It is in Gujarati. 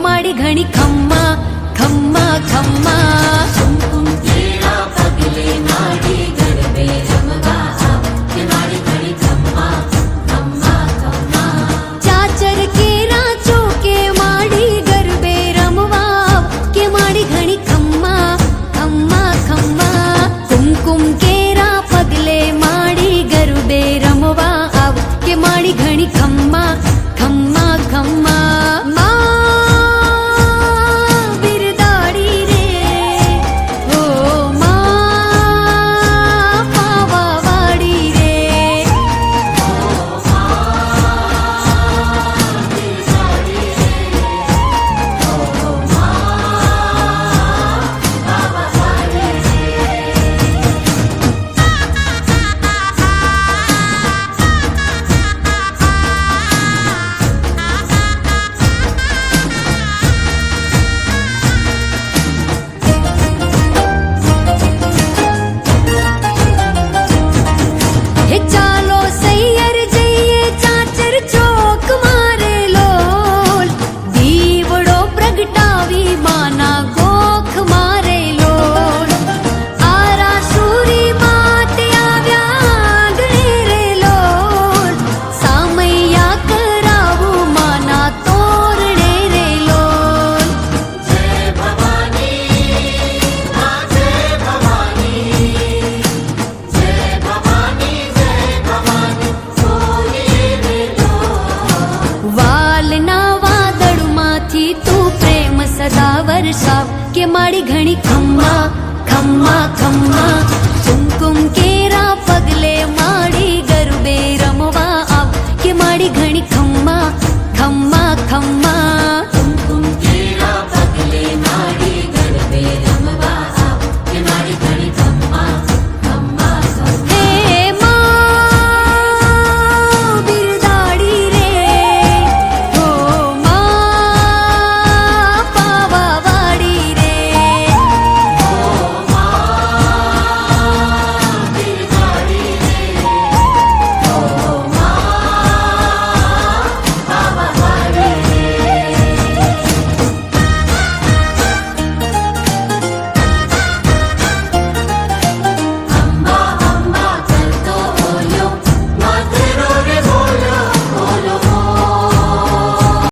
માડી ઘણી ખમ્મા ખમ્મા ખમ્મા કુમકુમ કેળા પગલે માડી ગરબે રમવા આવ કે માડી ઘણી ખમ્મા ખમ્મા ખમ્મા ચાચર કેરા ચોકે માડી ગરબે રમવા આવ કે માડી ઘણી ખમ્મા ખમ્મા ખમ્મા કુમકુમ કેરા પગલે માડી ગરબે રમવા આવ કે માડી ઘણી ખમ્મા ખમ્મા ખમ્મા માં બિરદાડી રે ઓ માં પાવાવાડી રે હે ચાલો સૈયર જઈએ ચાચર ચોક મારે લોલ દીવડો પ્રગટાવી માના ગોખ મારે લોલ આરા સુરી માતે આવ્યા ગણે રે લોલ સામૈયા કરાવું માના તોરણે રે લોલ જય ભવાની મા જય ભવાની જય ભવાની બોલીએ રે લો વાલના વાદળમાંથી તું પ્રેમ સદા વરસાવ કે માડી ઘણી ખમ્મા ખમ્મા ખમ્મા